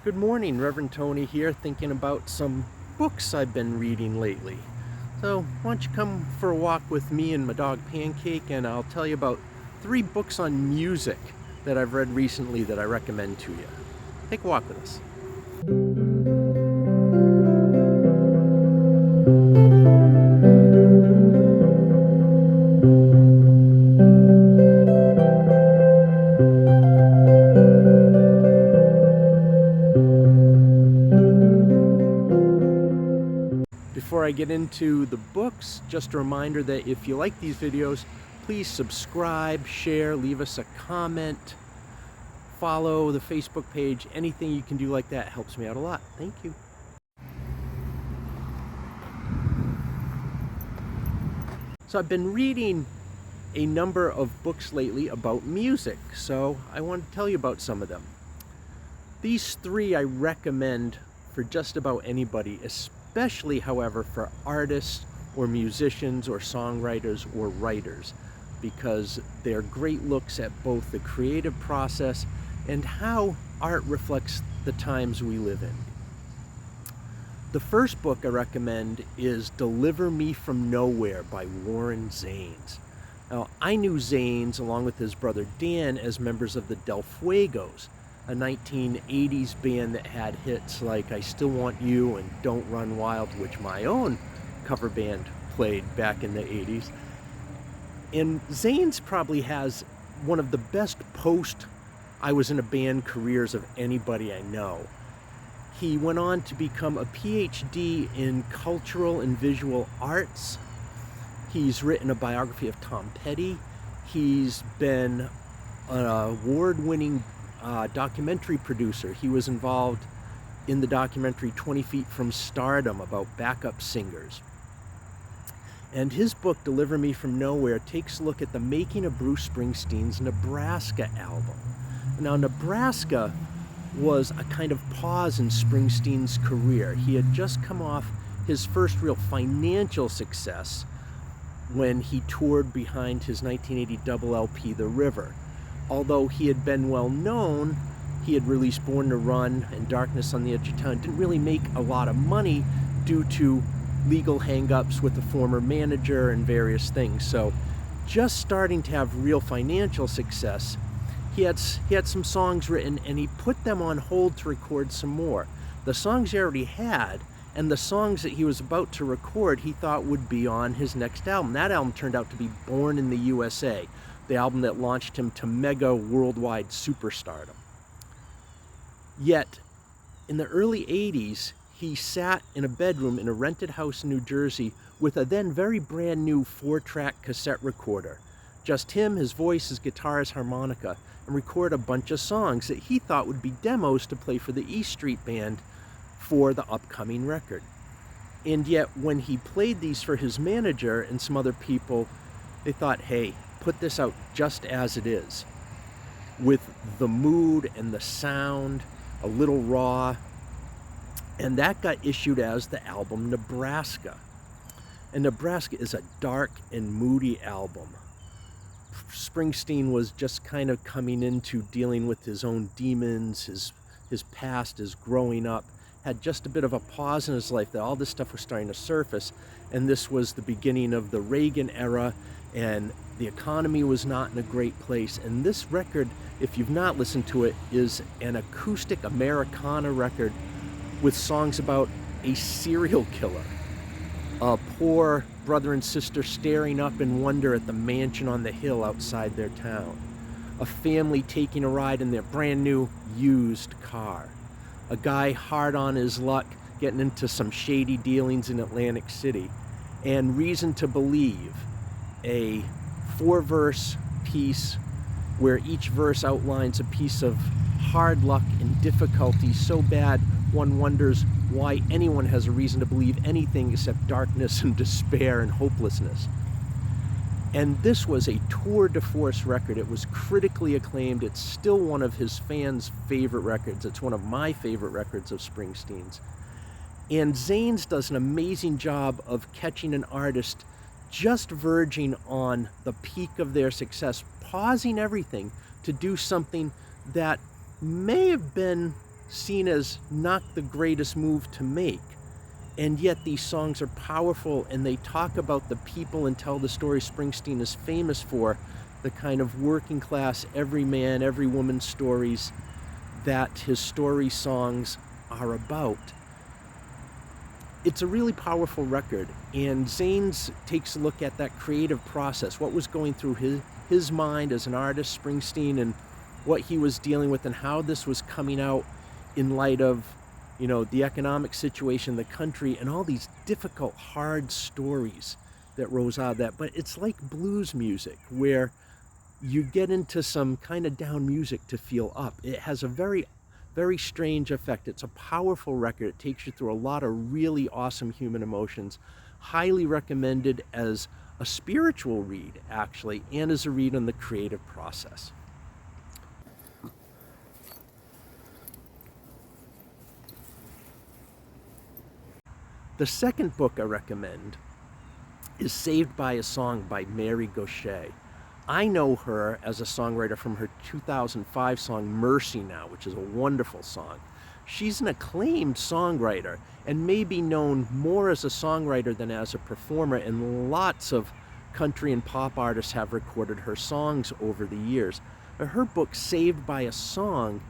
Good morning, Reverend Tony here, thinking about some books I've been reading lately. So why don't you come for a walk with me and my dog Pancake, and I'll tell you about 3 books on music that I've read recently that I recommend to you. Take a walk with us. Before I get into the books, just a reminder that if you like these videos, please subscribe, share, leave us a comment, follow the Facebook page. Anything you can do like that helps me out a lot. Thank you. So I've been reading a number of books lately about music, so I want to tell you about some of them. These 3 I recommend for just about anybody, especially, however, for artists or musicians or songwriters or writers, because they're great looks at both the creative process and how art reflects the times we live in. The first book I recommend is Deliver Me From Nowhere by Warren Zanes. Now, I knew Zanes along with his brother Dan as members of the Del Fuegos, a 1980s band that had hits like I Still Want You and Don't Run Wild, which my own cover band played back in the 80s. And Zanes probably has one of the best post-I-was-in-a-band careers of anybody I know. He went on to become a PhD in cultural and visual arts. He's written a biography of Tom Petty. He's been an award-winning documentary producer. He was involved in the documentary 20 Feet from Stardom about backup singers. And his book, Deliver Me From Nowhere, takes a look at the making of Bruce Springsteen's Nebraska album. Now, Nebraska was a kind of pause in Springsteen's career. He had just come off his first real financial success when he toured behind his 1980 double LP, The River. Although he had been well known, he had released Born to Run and Darkness on the Edge of Town, didn't really make a lot of money due to legal hang-ups with the former manager and various things. So just starting to have real financial success, he had some songs written and he put them on hold to record some more. The songs he already had and the songs that he was about to record he thought would be on his next album. That album turned out to be Born in the USA, the album that launched him to mega worldwide superstardom. Yet, in the early 80s, he sat in a bedroom in a rented house in New Jersey with a then very brand new 4-track cassette recorder. Just him, his voice, his guitar, his harmonica, and record a bunch of songs that he thought would be demos to play for the E Street Band for the upcoming record. And yet, when he played these for his manager and some other people, they thought, hey, put this out just as it is, with the mood and the sound a little raw. And that got issued as the album Nebraska. And Nebraska is a dark and moody album. Springsteen was just kind of coming into dealing with his own demons, his past, his growing up, had just a bit of a pause in his life that all this stuff was starting to surface. And this was the beginning of the Reagan era, and the economy was not in a great place. And this record, if you've not listened to it, is an acoustic Americana record with songs about a serial killer, a poor brother and sister staring up in wonder at the mansion on the hill outside their town, a family taking a ride in their brand new used car, a guy hard on his luck getting into some shady dealings in Atlantic City, and Reason to Believe, a 4-verse piece where each verse outlines a piece of hard luck and difficulty so bad one wonders why anyone has a reason to believe anything except darkness and despair and hopelessness. And this was a tour de force record. It was critically acclaimed. It's still one of his fans' favorite records. It's one of my favorite records of Springsteen's. And Zanes does an amazing job of catching an artist just verging on the peak of their success, pausing everything to do something that may have been seen as not the greatest move to make. And yet these songs are powerful, and they talk about the people and tell the story Springsteen is famous for, the kind of working class, every man, every woman stories that his story songs are about. It's a really powerful record, and Zanes takes a look at that creative process, what was going through his mind as an artist, Springsteen, and what he was dealing with, and how this was coming out in light of, you know, the economic situation, the country, and all these difficult, hard stories that rose out of that. But it's like blues music, where you get into some kind of down music to feel up. It has a very, very strange effect. It's a powerful record. It takes you through a lot of really awesome human emotions. Highly recommended as a spiritual read, actually, and as a read on the creative process. The second book I recommend is Saved by a Song by Mary Gauthier. I know her as a songwriter from her 2005 song Mercy Now, which is a wonderful song. She's an acclaimed songwriter and may be known more as a songwriter than as a performer, and lots of country and pop artists have recorded her songs over the years. Her book, Saved by a Song,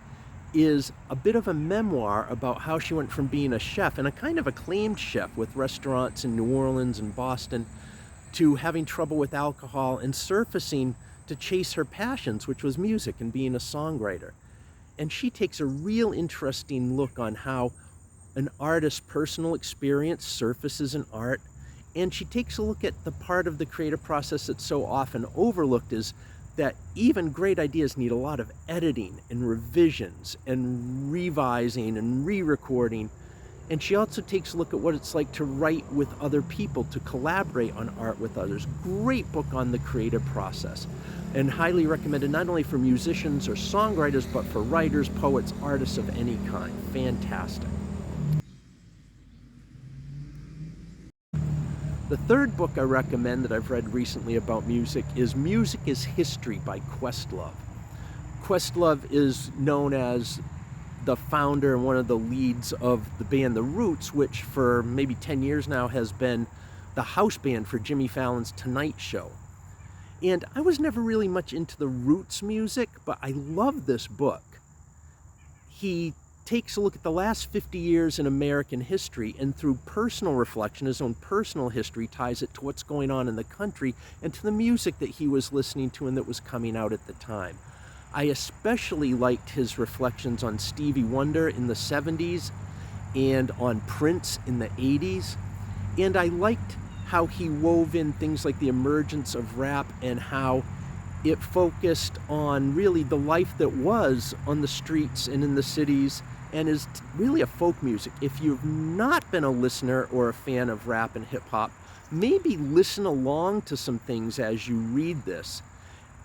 is a bit of a memoir about how she went from being a chef, and a kind of acclaimed chef with restaurants in New Orleans and Boston, to having trouble with alcohol and surfacing to chase her passions, which was music and being a songwriter. And she takes a real interesting look on how an artist's personal experience surfaces in art, and she takes a look at the part of the creative process that's so often overlooked, is that even great ideas need a lot of editing and revisions and revising and re-recording. And she also takes a look at what it's like to write with other people, to collaborate on art with others. Great book on the creative process, and highly recommended not only for musicians or songwriters, but for writers, poets, artists of any kind. Fantastic. The third book I recommend that I've read recently about music is Music is History by Questlove. Questlove is known as the founder and one of the leads of the band The Roots, which for maybe 10 years now has been the house band for Jimmy Fallon's Tonight Show. And I was never really much into the Roots music, but I love this book. He takes a look at the last 50 years in American history, and through personal reflection, his own personal history, ties it to what's going on in the country and to the music that he was listening to and that was coming out at the time. I especially liked his reflections on Stevie Wonder in the 70s and on Prince in the 80s. And I liked how he wove in things like the emergence of rap and how it focused on really the life that was on the streets and in the cities, and is really a folk music. If you've not been a listener or a fan of rap and hip-hop, maybe listen along to some things as you read this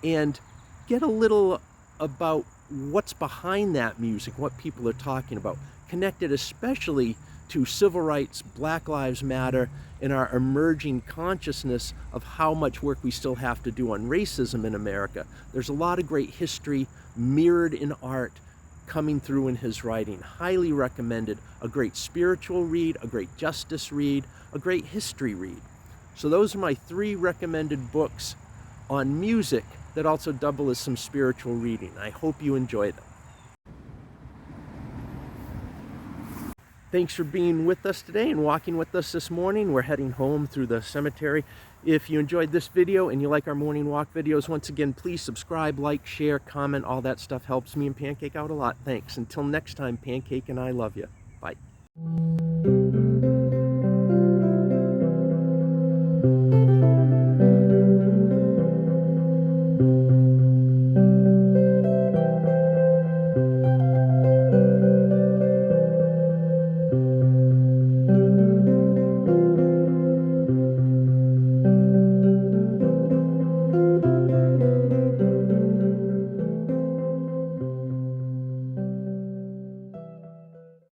and get a little about what's behind that music, what people are talking about, connected especially to civil rights, Black Lives Matter, and our emerging consciousness of how much work we still have to do on racism in America. There's a lot of great history mirrored in art coming through in his writing. Highly recommended. A great spiritual read, a great justice read, a great history read. So those are my 3 recommended books on music that also double as some spiritual reading. I hope you enjoy them. Thanks for being with us today and walking with us this morning. We're heading home through the cemetery. If you enjoyed this video and you like our morning walk videos, once again, please subscribe, like, share, comment. All that stuff helps me and Pancake out a lot. Thanks. Until next time, Pancake and I love you. Bye.